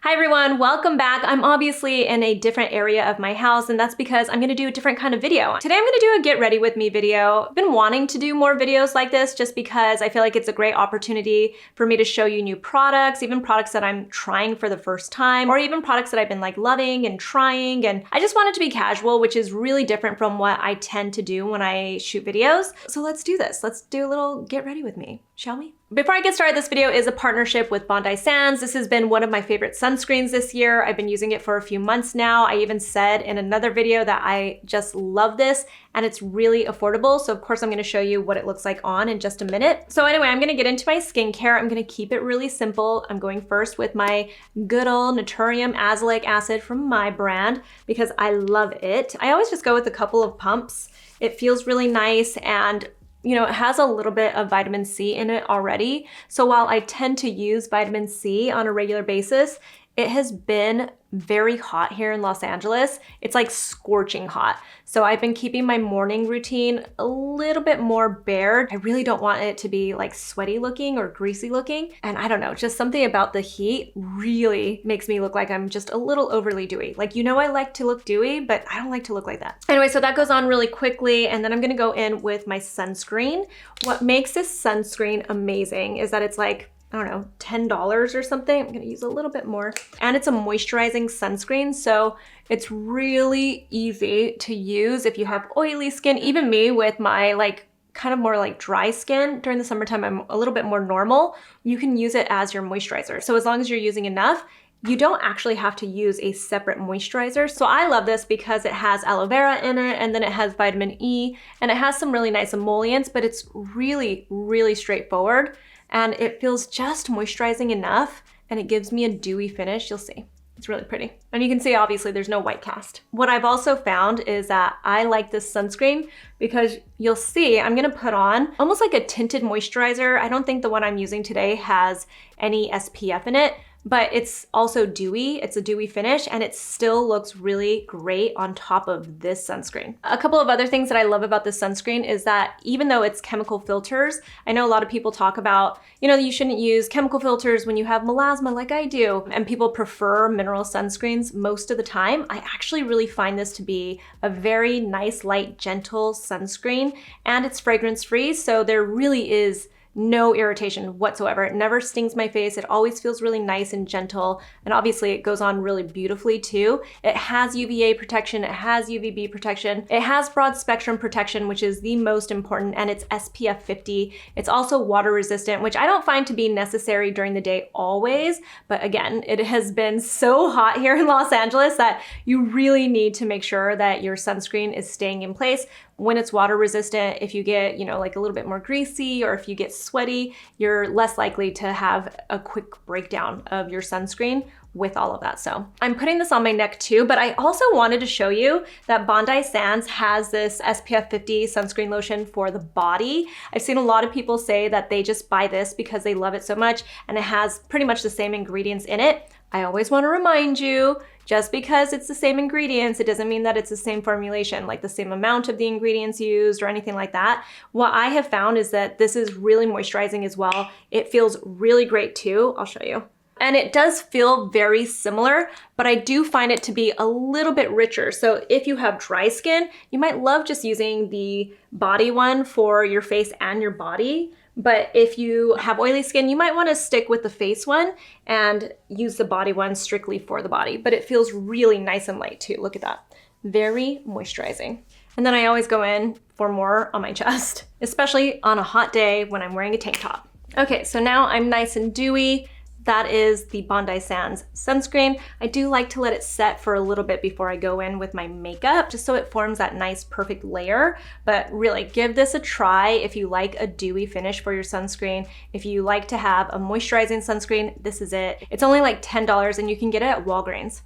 Hi everyone, welcome back. I'm obviously in a different area of my house, and that's because I'm gonna do a different kind of video. Today I'm gonna do a get ready with me video. I've been wanting to do more videos like this just because I feel like it's a great opportunity for me to show you new products, even products that I'm trying for the first time, or even products that I've been like loving and trying. And I just want it to be casual, which is really different from what I tend to do when I shoot videos. So let's do this. Let's do a little get ready with me, shall we? Before I get started, this video is a partnership with Bondi Sands. This has been one of my favorite sunscreens this year. I've been using it for a few months now. I even said in another video that I just love this and it's really affordable. So of course I'm gonna show you what it looks like on in just a minute. So anyway, I'm gonna get into my skincare. I'm gonna keep it really simple. I'm going first with my good old NATURIUM Azelaic acid from my brand because I love it. I always just go with a couple of pumps. It feels really nice and you know, it has a little bit of vitamin C in it already. So while I tend to use vitamin C on a regular basis, it has been very hot here in Los Angeles. It's like scorching hot. So I've been keeping my morning routine a little bit more bared. I really don't want it to be like sweaty looking or greasy looking. And I don't know, just something about the heat really makes me look like I'm just a little overly dewy. Like, you know, I like to look dewy, but I don't like to look like that. Anyway, so that goes on really quickly. And then I'm gonna go in with my sunscreen. What makes this sunscreen amazing is that it's like, I don't know, $10 or something. I'm gonna use a little bit more. And it's a moisturizing sunscreen, so it's really easy to use if you have oily skin. Even me with my like kind of more like dry skin during the summertime, I'm a little bit more normal. You can use it as your moisturizer. So as long as you're using enough, you don't actually have to use a separate moisturizer. So I love this because it has aloe vera in it, and then it has vitamin E, and it has some really nice emollients, but it's really, really straightforward. And it feels just moisturizing enough, and it gives me a dewy finish. You'll see. It's really pretty. And you can see, obviously, there's no white cast. What I've also found is that I like this sunscreen because you'll see I'm gonna put on almost like a tinted moisturizer. I don't think the one I'm using today has any SPF in it, but it's also dewy. It's a dewy finish and it still looks really great on top of this sunscreen. A couple of other things that I love about this sunscreen is that even though it's chemical filters, I know a lot of people talk about, you know, you shouldn't use chemical filters when you have melasma like I do, and people prefer mineral sunscreens most of the time. I actually really find this to be a very nice, light, gentle sunscreen, and it's fragrance free, so there really is no irritation whatsoever. It never stings my face. It always feels really nice and gentle. And obviously it goes on really beautifully too. It has UVA protection. It has UVB protection. It has broad spectrum protection, which is the most important, and it's SPF 50. It's also water resistant, which I don't find to be necessary during the day always. But again, it has been so hot here in Los Angeles that you really need to make sure that your sunscreen is staying in place. When it's water resistant, if you get, you know, like a little bit more greasy or if you get sweaty, you're less likely to have a quick breakdown of your sunscreen with all of that. So I'm putting this on my neck too, but I also wanted to show you that Bondi Sands has this SPF 50 sunscreen lotion for the body. I've seen a lot of people say that they just buy this because they love it so much and it has pretty much the same ingredients in it. I always want to remind you, just because it's the same ingredients, it doesn't mean that it's the same formulation, like the same amount of the ingredients used or anything like that. What I have found is that this is really moisturizing as well. It feels really great too. I'll show you. And it does feel very similar, but I do find it to be a little bit richer. So if you have dry skin, you might love just using the body one for your face and your body. But if you have oily skin, you might want to stick with the face one and use the body one strictly for the body. But it feels really nice and light too. Look at that. Very moisturizing. And then I always go in for more on my chest, especially on a hot day when I'm wearing a tank top. Okay, so now I'm nice and dewy. That is the Bondi Sands sunscreen. I do like to let it set for a little bit before I go in with my makeup, just so it forms that nice, perfect layer. But really, give this a try if you like a dewy finish for your sunscreen. If you like to have a moisturizing sunscreen, this is it. It's only like $10 and you can get it at Walgreens.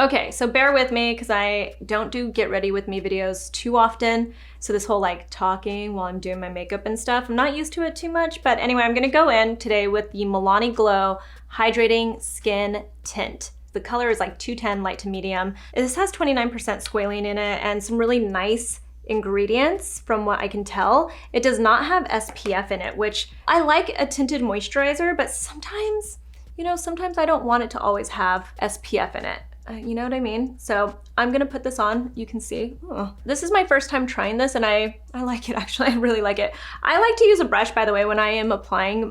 Okay, so bear with me because I don't do get ready with me videos too often. So this whole like talking while I'm doing my makeup and stuff, I'm not used to it too much. But anyway, I'm gonna go in today with the Milani Glow Hydrating Skin Tint. The color is like 210 light to medium. This has 29% squalene in it and some really nice ingredients from what I can tell. It does not have SPF in it, which I like a tinted moisturizer, but sometimes you know, sometimes I don't want it to always have SPF in it. You know what I mean? So I'm gonna put this on, you can see. Oh. This is my first time trying this and I like it actually, I really like it. I like to use a brush, by the way, when I am applying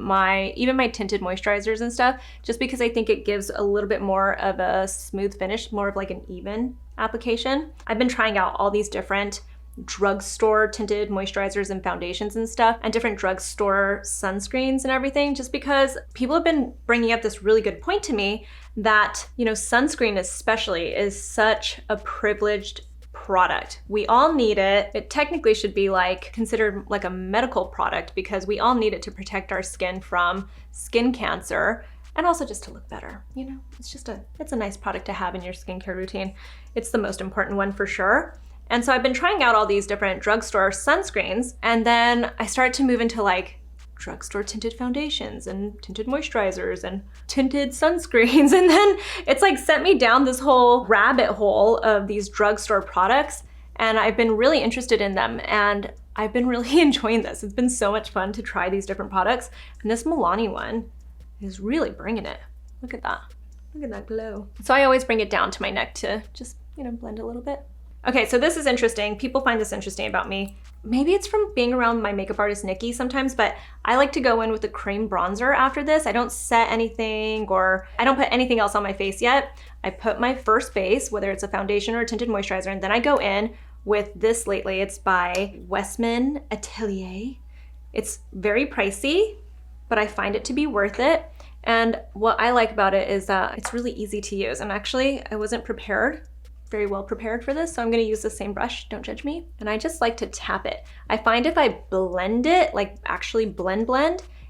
even my tinted moisturizers and stuff, just because I think it gives a little bit more of a smooth finish, more of like an even application. I've been trying out all these different drugstore tinted moisturizers and foundations and stuff, and different drugstore sunscreens and everything, just because people have been bringing up this really good point to me that, you know, sunscreen especially is such a privileged product. We all need it. It technically should be like considered like a medical product because we all need it to protect our skin from skin cancer and also just to look better. You know, it's a nice product to have in your skincare routine. It's the most important one for sure. And so I've been trying out all these different drugstore sunscreens, and then I started to move into like drugstore tinted foundations and tinted moisturizers and tinted sunscreens. And then it's like sent me down this whole rabbit hole of these drugstore products. And I've been really interested in them and I've been really enjoying this. It's been so much fun to try these different products. And this Milani one is really bringing it. Look at that. Look at that glow. So I always bring it down to my neck to just, you know, blend a little bit. Okay, so this is interesting. People find this interesting about me. Maybe it's from being around my makeup artist, Nikki, sometimes, but I like to go in with a cream bronzer after this. I don't set anything or I don't put anything else on my face yet. I put my first base, whether it's a foundation or a tinted moisturizer, and then I go in with this lately. It's by Westman Atelier. It's very pricey, but I find it to be worth it. And what I like about it is that it's really easy to use. And actually, I wasn't very well prepared for this, so I'm gonna use the same brush, don't judge me. And I just like to tap it. I find if I blend it, like actually blend,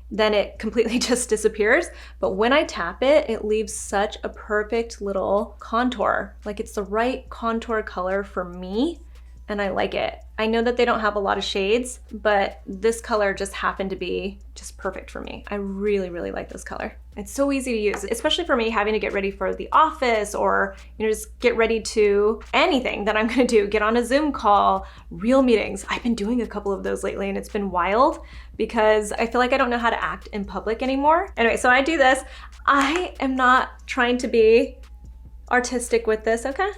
then it completely just disappears. But when I tap it, it leaves such a perfect little contour. Like it's the right contour color for me, and I like it. I know that they don't have a lot of shades, but this color just happened to be just perfect for me. I really, really like this color. It's so easy to use, especially for me having to get ready for the office or, you know, just get ready to anything that I'm gonna do, get on a Zoom call, real meetings. I've been doing a couple of those lately and it's been wild because I feel like I don't know how to act in public anymore. Anyway, so I do this. I am not trying to be artistic with this, okay?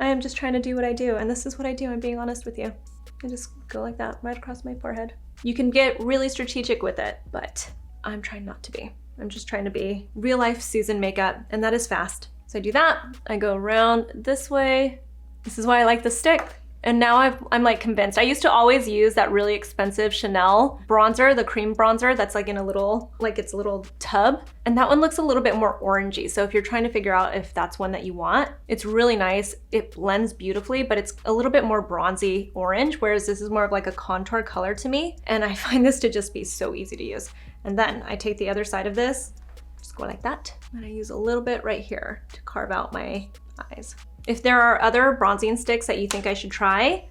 I am just trying to do what I do, and this is what I do, I'm being honest with you. I just go like that right across my forehead. You can get really strategic with it, but I'm trying not to be. I'm just trying to be real life seasoned makeup, and that is fast. So I do that, I go around this way. This is why I like the stick. And now I'm like convinced. I used to always use that really expensive Chanel bronzer, the cream bronzer that's like in a little, like it's a little tub. And that one looks a little bit more orangey. So if you're trying to figure out if that's one that you want, it's really nice. It blends beautifully, but it's a little bit more bronzy orange, whereas this is more of like a contour color to me. And I find this to just be so easy to use. And then I take the other side of this, just go like that. And I use a little bit right here to carve out my eyes. If there are other bronzing sticks that you think I should try,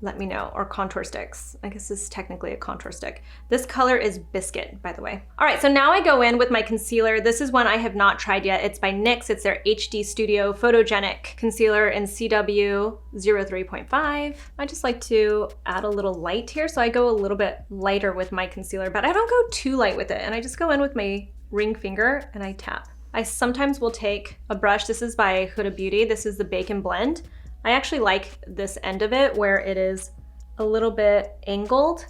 let me know, or contour sticks. I guess this is technically a contour stick. This color is Biscuit, by the way. All right, so now I go in with my concealer. This is one I have not tried yet. It's by NYX. It's their HD Studio Photogenic Concealer in CW 03.5. I just like to add a little light here, so I go a little bit lighter with my concealer, but I don't go too light with it, and I just go in with my ring finger and I tap. I sometimes will take a brush. This is by Huda Beauty. This is the Bacon Blend. I actually like this end of it where it is a little bit angled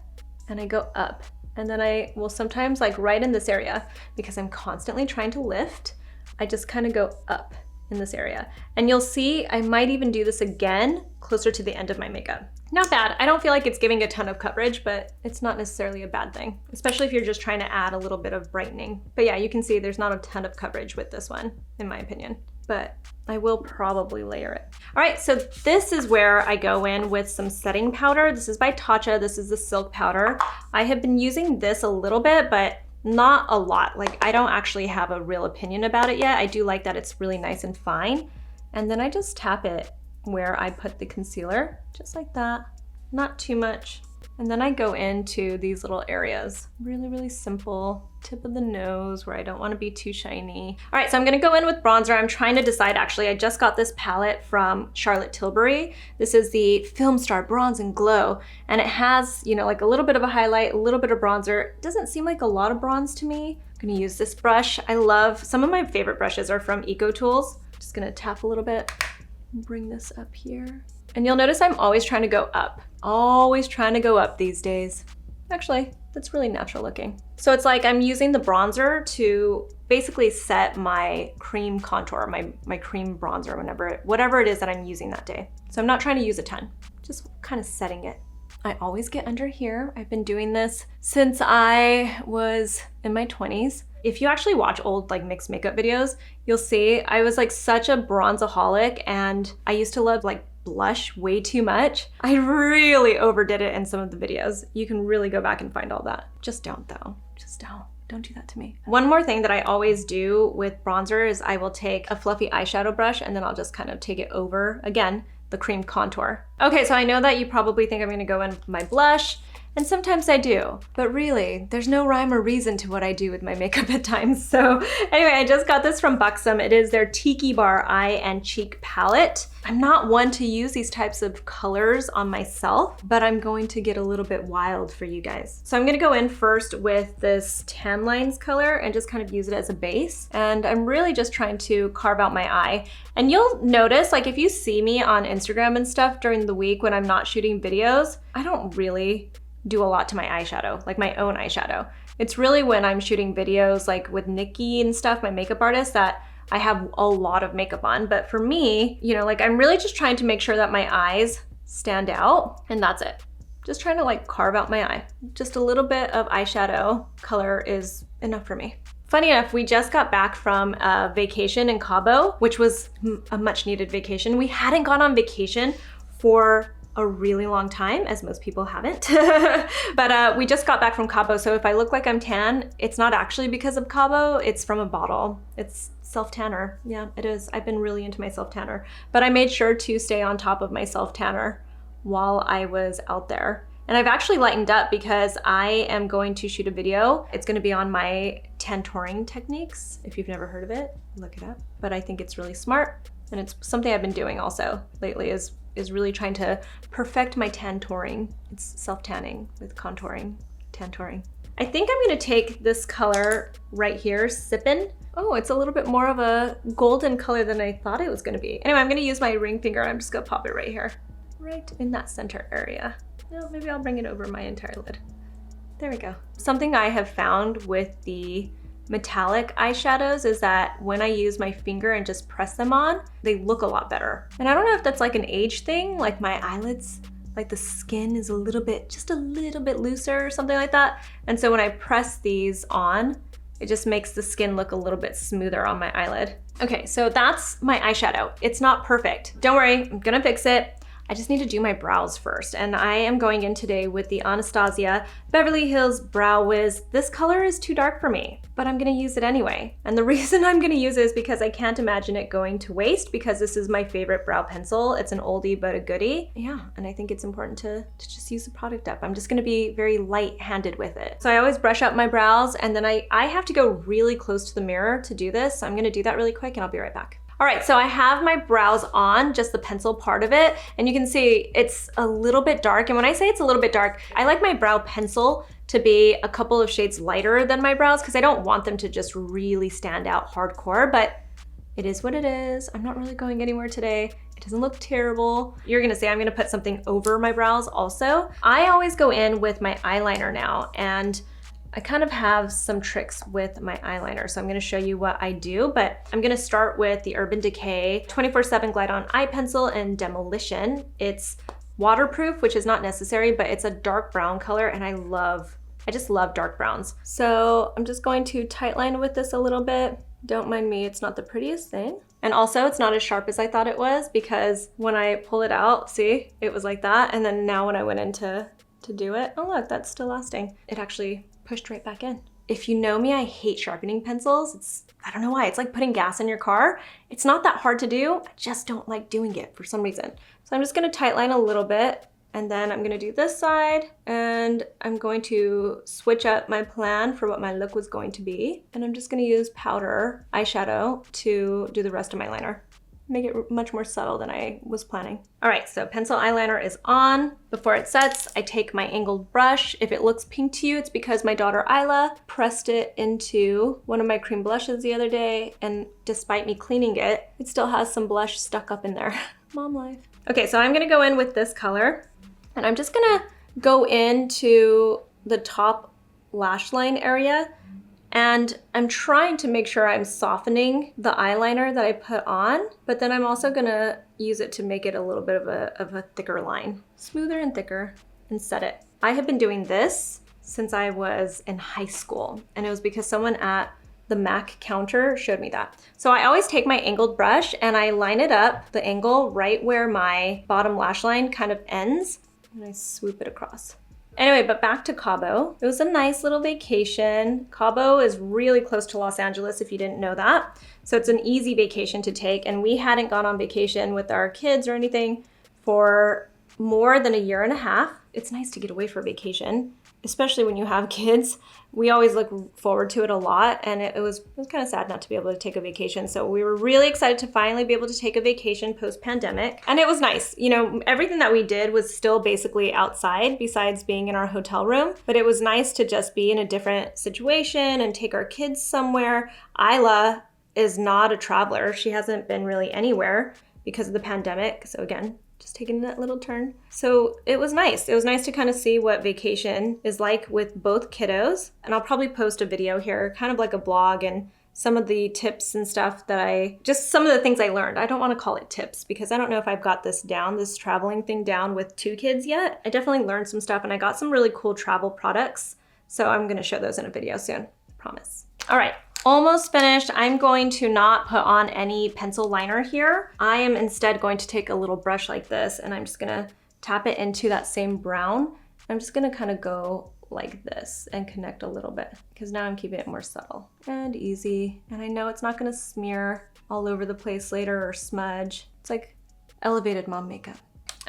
and I go up. And then I will sometimes like right in this area because I'm constantly trying to lift. I just kind of go up in this area. And you'll see I might even do this again closer to the end of my makeup. Not bad. I don't feel like it's giving a ton of coverage, but it's not necessarily a bad thing, especially if you're just trying to add a little bit of brightening. But yeah, you can see there's not a ton of coverage with this one, in my opinion, but I will probably layer it. All right, so this is where I go in with some setting powder. This is by Tatcha. This is the Silk Powder. I have been using this a little bit, but not a lot. Like, I don't actually have a real opinion about it yet. I do like that it's really nice and fine. And then I just tap it where I put the concealer, just like that, not too much. And then I go into these little areas, really, really simple, tip of the nose where I don't want to be too shiny. All right, so I'm gonna go in with bronzer. I'm trying to decide, actually, I just got this palette from Charlotte Tilbury. This is the Filmstar Bronze and Glow, and it has, you know, like a little bit of a highlight, a little bit of bronzer. It doesn't seem like a lot of bronze to me, I'm gonna use this brush. I love, some of my favorite brushes are from Eco Tools. Just gonna tap a little bit, bring this up here. And you'll notice I'm always trying to go up. Always trying to go up these days. Actually, that's really natural looking. So it's like I'm using the bronzer to basically set my cream contour, my cream bronzer, whatever it is that I'm using that day. So I'm not trying to use a ton, just kind of setting it. I always get under here. I've been doing this since I was in my 20s. If you actually watch old like mixed makeup videos, you'll see I was like such a bronzeaholic, and I used to love like blush way too much. I really overdid it in some of the videos. You can really go back and find all that. Just don't though, just don't. Don't do that to me. One more thing that I always do with bronzer is I will take a fluffy eyeshadow brush and then I'll just kind of take it over, again, the cream contour. Okay, so I know that you probably think I'm gonna go in with my blush, and sometimes I do, but really, there's no rhyme or reason to what I do with my makeup at times. So anyway, I just got this from BUXOM. It is their Tiki Bar Eye and Cheek Palette. I'm not one to use these types of colors on myself, but I'm going to get a little bit wild for you guys. So I'm gonna go in first with this Tan Lines color and just kind of use it as a base. And I'm really just trying to carve out my eye. And you'll notice, like if you see me on Instagram and stuff during the week when I'm not shooting videos, I don't really do a lot to my eyeshadow, like my own eyeshadow. It's really when I'm shooting videos like with Nikki and stuff, my makeup artist, that I have a lot of makeup on. But for me, you know, like I'm really just trying to make sure that my eyes stand out, and that's it. Just trying to like carve out my eye. Just a little bit of eyeshadow color is enough for me. Funny enough, we just got back from a vacation in Cabo, which was a much needed vacation. We hadn't gone on vacation for a really long time, as most people haven't. But we just got back from Cabo, so if I look like I'm tan, it's not actually because of Cabo, it's from a bottle. It's self-tanner. Yeah, it is. I've been really into my self-tanner. But I made sure to stay on top of my self-tanner while I was out there. And I've actually lightened up because I am going to shoot a video. It's gonna be on my tantouring techniques. If you've never heard of it, look it up. But I think it's really smart, and it's something I've been doing also lately is really trying to perfect my tantouring. It's self-tanning with contouring, tantouring. I think I'm gonna take this color right here, Sippin'. Oh, it's a little bit more of a golden color than I thought it was gonna be. Anyway, I'm gonna use my ring finger and I'm just gonna pop it right here, right in that center area. No, maybe I'll bring it over my entire lid. There we go. Something I have found with the metallic eyeshadows is that when I use my finger and just press them on, they look a lot better. And I don't know if that's like an age thing, like my eyelids, like the skin is just a little bit looser or something like that. And so when I press these on, it just makes the skin look a little bit smoother on my eyelid. Okay, so that's my eyeshadow. It's not perfect. Don't worry, I'm gonna fix it. I just need to do my brows first, and I am going in today with the Anastasia Beverly Hills Brow Wiz. This color is too dark for me, but I'm gonna use it anyway. And the reason I'm gonna use it is because I can't imagine it going to waste, because this is my favorite brow pencil. It's an oldie but a goodie. Yeah, and I think it's important to just use the product up. I'm just gonna be very light-handed with it. So I always brush up my brows, and then I have to go really close to the mirror to do this. So I'm gonna do that really quick and I'll be right back. All right, so I have my brows on, just the pencil part of it, and you can see it's a little bit dark. And when I say it's a little bit dark, I like my brow pencil to be a couple of shades lighter than my brows because I don't want them to just really stand out hardcore, but it is what it is. I'm not really going anywhere today. It doesn't look terrible. You're gonna say I'm gonna put something over my brows also. I always go in with my eyeliner now, and I kind of have some tricks with my eyeliner, so I'm gonna show you what I do, but I'm gonna start with the Urban Decay 24/7 Glide On Eye Pencil in Demolition. It's waterproof, which is not necessary, but it's a dark brown color, and I just love dark browns. So I'm just going to tightline with this a little bit. Don't mind me, it's not the prettiest thing. And also it's not as sharp as I thought it was, because when I pull it out, see, it was like that, and then now when I went in to do it, oh look, that's still lasting. It actually pushed right back in. If you know me, I hate sharpening pencils. I don't know why, it's like putting gas in your car. It's not that hard to do, I just don't like doing it for some reason. So I'm just gonna tightline a little bit, and then I'm gonna do this side, and I'm going to switch up my plan for what my look was going to be. And I'm just gonna use powder eyeshadow to do the rest of my liner. make it much more subtle than I was planning. All right, so pencil eyeliner is on. Before it sets, I take my angled brush. If it looks pink to you, it's because my daughter Isla pressed it into one of my cream blushes the other day, and despite me cleaning it, it still has some blush stuck up in there. Mom life. Okay, so I'm gonna go in with this color, and I'm just gonna go into the top lash line area, and I'm trying to make sure I'm softening the eyeliner that I put on, but then I'm also gonna use it to make it a little bit of a thicker line. Smoother and thicker, and set it. I have been doing this since I was in high school, and it was because someone at the MAC counter showed me that. So I always take my angled brush and I line it up, the angle, right where my bottom lash line kind of ends, and I swoop it across. Anyway, but back to Cabo. It was a nice little vacation. Cabo is really close to Los Angeles, if you didn't know that. So it's an easy vacation to take, and we hadn't gone on vacation with our kids or anything for more than a year and a half. It's nice to get away for vacation, especially when you have kids. We always look forward to it a lot, and it was kind of sad not to be able to take a vacation. So we were really excited to finally be able to take a vacation post-pandemic, and it was nice. You know, everything that we did was still basically outside besides being in our hotel room, but it was nice to just be in a different situation and take our kids somewhere. Isla is not a traveler. She hasn't been really anywhere because of the pandemic. So again, just taking that little turn. So it was nice. It was nice to kind of see what vacation is like with both kiddos. And I'll probably post a video here, kind of like a blog, and some of the tips and stuff that just some of the things I learned. I don't want to call it tips because I don't know if I've got this down, this traveling thing down with 2 kids yet. I definitely learned some stuff, and I got some really cool travel products. So I'm gonna show those in a video soon, I promise. All right. Almost finished. I'm going to not put on any pencil liner here. I am instead going to take a little brush like this, and I'm just gonna tap it into that same brown. I'm just gonna kind of go like this and connect a little bit, because now I'm keeping it more subtle and easy. And I know it's not gonna smear all over the place later or smudge. It's like elevated mom makeup.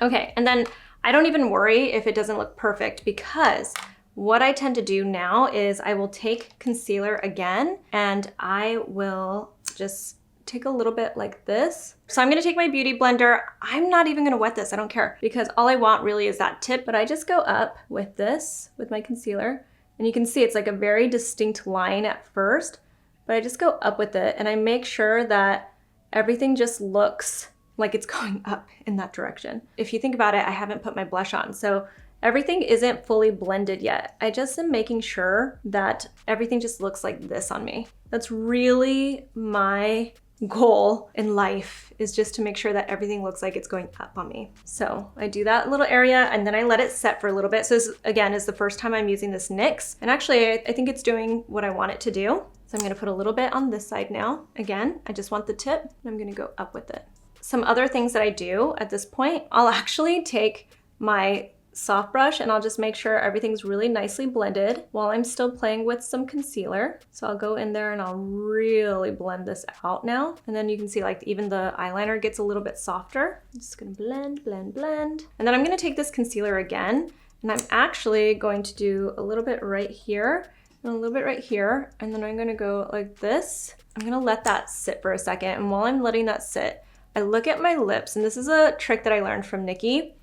Okay, and then I don't even worry if it doesn't look perfect, because what I tend to do now is I will take concealer again, and I will just take a little bit like this. So I'm gonna take my beauty blender. I'm not even gonna wet this, I don't care, because all I want really is that tip, but I just go up with this, with my concealer, and you can see it's like a very distinct line at first, but I just go up with it, and I make sure that everything just looks like it's going up in that direction. If you think about it, I haven't put my blush on, so everything isn't fully blended yet. I just am making sure that everything just looks like this on me. That's really my goal in life, is just to make sure that everything looks like it's going up on me. So I do that little area, and then I let it set for a little bit. So this, again, is the first time I'm using this NYX. And actually, I think it's doing what I want it to do. So I'm gonna put a little bit on this side now. Again, I just want the tip, and I'm gonna go up with it. Some other things that I do at this point, I'll actually take my soft brush and I'll just make sure everything's really nicely blended while I'm still playing with some concealer. So I'll go in there and I'll really blend this out now. And then you can see like even the eyeliner gets a little bit softer. I'm just gonna blend, blend, blend. And then I'm gonna take this concealer again, and I'm actually going to do a little bit right here and a little bit right here. And then I'm gonna go like this. I'm gonna let that sit for a second. And while I'm letting that sit, I look at my lips, and this is a trick that I learned from Nikki.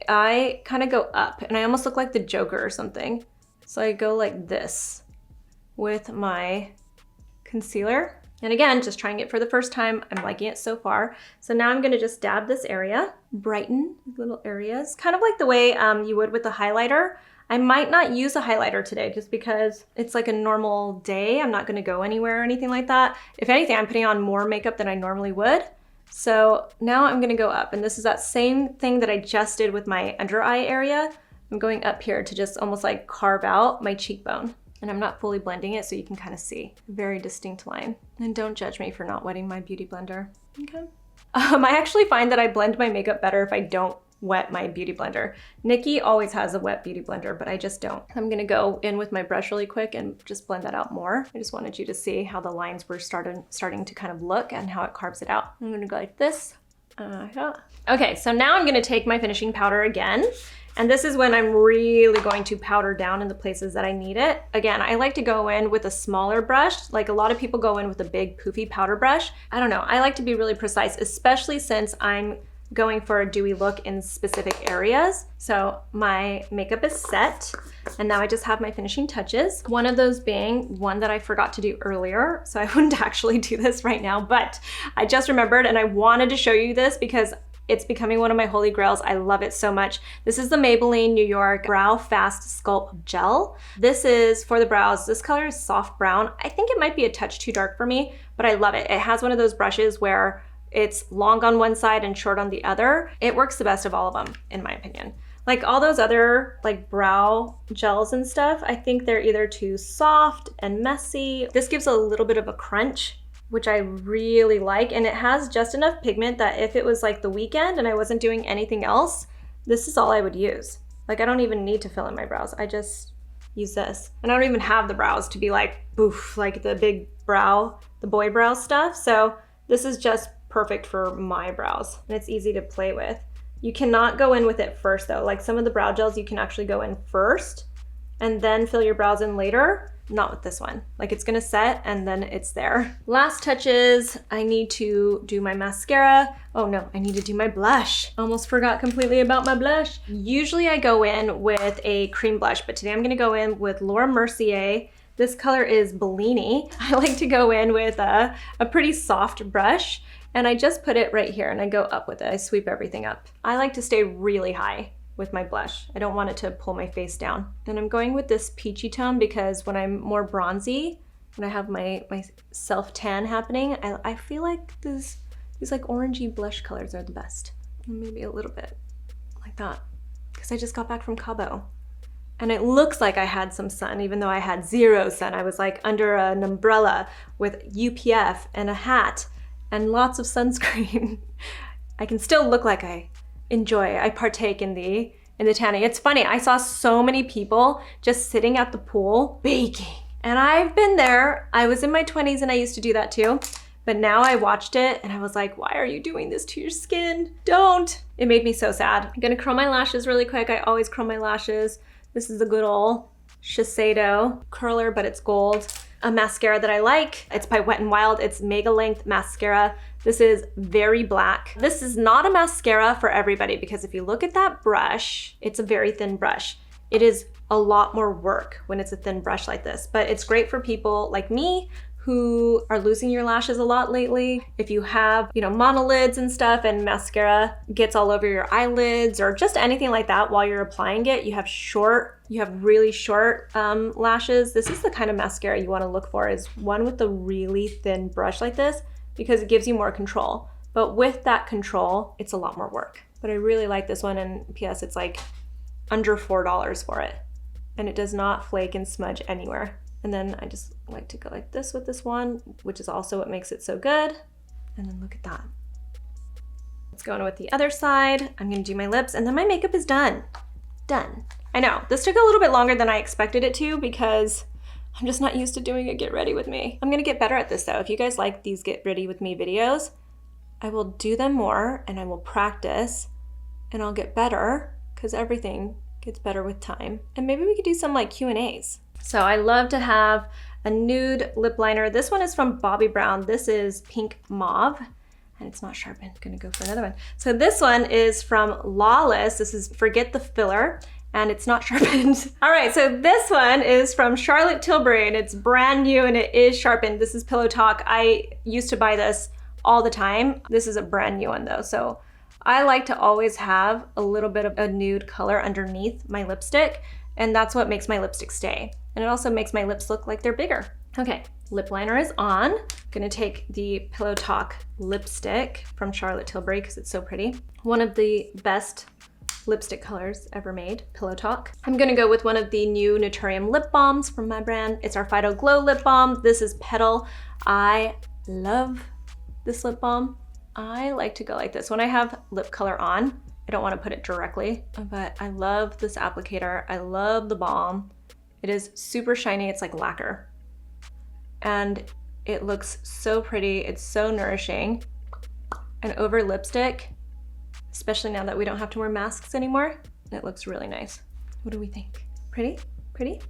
I kind of go up, and I almost look like the Joker or something. So I go like this with my concealer. And again, just trying it for the first time. I'm liking it so far. So now I'm gonna just dab this area, brighten little areas, kind of like the way you would with the highlighter. I might not use a highlighter today just because it's like a normal day. I'm not gonna go anywhere or anything like that. If anything, I'm putting on more makeup than I normally would. So now I'm gonna go up, and this is that same thing that I just did with my under eye area. I'm going up here to just almost like carve out my cheekbone. And I'm not fully blending it, so you can kind of see a very distinct line. And don't judge me for not wetting my beauty blender, okay? I actually find that I blend my makeup better if I don't wet my beauty blender. Nikki always has a wet beauty blender, but I just don't. I'm gonna go in with my brush really quick and just blend that out more. I just wanted you to see how the lines were starting to kind of look and how it carves it out. I'm gonna go like this, Okay, so now I'm gonna take my finishing powder again. And this is when I'm really going to powder down in the places that I need it. Again, I like to go in with a smaller brush. Like a lot of people go in with a big poofy powder brush. I don't know, I like to be really precise, especially since I'm going for a dewy look in specific areas. So my makeup is set, and now I just have my finishing touches. One of those being one that I forgot to do earlier, so I wouldn't actually do this right now, but I just remembered and I wanted to show you this because it's becoming one of my holy grails. I love it so much. This is the Maybelline New York Brow Fast Sculpt Gel. This is for the brows. This color is soft brown. I think it might be a touch too dark for me, but I love it. It has one of those brushes where it's long on one side and short on the other. It works the best of all of them, in my opinion. Like all those other like brow gels and stuff, I think they're either too soft and messy. This gives a little bit of a crunch, which I really like, and it has just enough pigment that if it was like the weekend and I wasn't doing anything else, this is all I would use. Like I don't even need to fill in my brows. I just use this. And I don't even have the brows to be like, boof, like the big brow, the boy brow stuff. So this is just perfect for my brows, and it's easy to play with. You cannot go in with it first though. Like some of the brow gels, you can actually go in first and then fill your brows in later. Not with this one. Like it's gonna set and then it's there. Last touches, I need to do my mascara. Oh no, I need to do my blush. Almost forgot completely about my blush. Usually I go in with a cream blush, but today I'm gonna go in with Laura Mercier. This color is Bellini. I like to go in with a pretty soft brush, and I just put it right here and I go up with it. I sweep everything up. I like to stay really high with my blush. I don't want it to pull my face down. And I'm going with this peachy tone because when I'm more bronzy, when I have my self-tan happening, I feel like these like orangey blush colors are the best. Maybe a little bit like that, because I just got back from Cabo. And it looks like I had some sun, even though I had zero sun. I was like under an umbrella with UPF and a hat and lots of sunscreen. I can still look like I partake in the tanning. It's funny, I saw so many people just sitting at the pool baking. And I've been there. I was in my 20s and I used to do that too. But now I watched it and I was like, why are you doing this to your skin? Don't. It made me so sad. I'm gonna curl my lashes really quick. I always curl my lashes. This is a good old Shiseido curler, but it's gold. A mascara that I like, it's by Wet n Wild. It's Mega Length Mascara. This is very black. This is not a mascara for everybody because if you look at that brush, it's a very thin brush. It is a lot more work when it's a thin brush like this, but it's great for people like me who are losing your lashes a lot lately. If you have, monolids and stuff and mascara gets all over your eyelids or just anything like that while you're applying it, you have really short lashes. This is the kind of mascara you wanna look for, is one with a really thin brush like this, because it gives you more control. But with that control, it's a lot more work. But I really like this one, and P.S. it's like under $4 for it. And it does not flake and smudge anywhere. And then I just like to go like this with this one, which is also what makes it so good. And then look at that. Let's go on with the other side. I'm gonna do my lips and then my makeup is done. Done. I know, this took a little bit longer than I expected it to because I'm just not used to doing a get ready with me. I'm gonna get better at this though. If you guys like these get ready with me videos, I will do them more and I will practice and I'll get better because everything gets better with time. And maybe we could do some like Q&As. So I love to have a nude lip liner. This one is from Bobbi Brown. This is Pink Mauve, and it's not sharpened. I'm gonna go for another one. So this one is from Lawless. This is Forget the Filler, and it's not sharpened. All right, so this one is from Charlotte Tilbury, and it's brand new, and it is sharpened. This is Pillow Talk. I used to buy this all the time. This is a brand new one though, so I like to always have a little bit of a nude color underneath my lipstick, and that's what makes my lipstick stay. And it also makes my lips look like they're bigger. Okay, lip liner is on. I'm gonna take the Pillow Talk lipstick from Charlotte Tilbury because it's so pretty. One of the best lipstick colors ever made, Pillow Talk. I'm gonna go with one of the new NATURIUM lip balms from my brand. It's our Fido Glow lip balm. This is Petal. I love this lip balm. I like to go like this. When I have lip color on, I don't wanna put it directly, but I love this applicator. I love the balm. It is super shiny, it's like lacquer. And it looks so pretty, it's so nourishing. and over lipstick, especially now that we don't have to wear masks anymore. It looks really nice. What do we think? Pretty? Pretty?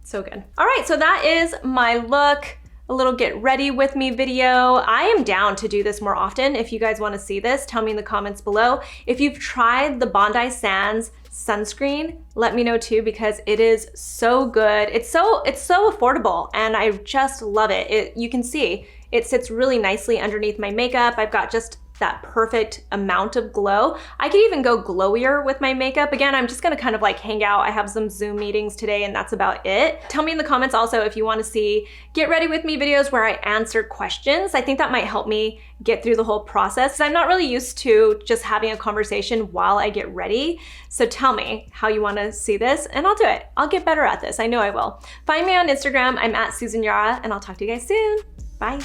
So good. All right, so that is my look. A little get ready with me video. I am down to do this more often. If you guys want to see this, tell me in the comments below. If you've tried the Bondi Sands sunscreen, let me know too, because it is so good. It's so affordable and I just love it. You can see it sits really nicely underneath my makeup. I've got just that perfect amount of glow. I could even go glowier with my makeup. Again, I'm just gonna kind of like hang out. I have some Zoom meetings today and that's about it. Tell me in the comments also if you wanna see get ready with me videos where I answer questions. I think that might help me get through the whole process. I'm not really used to just having a conversation while I get ready. So tell me how you wanna see this and I'll do it. I'll get better at this, I know I will. Find me on Instagram, I'm at Susan Yara, and I'll talk to you guys soon. Bye.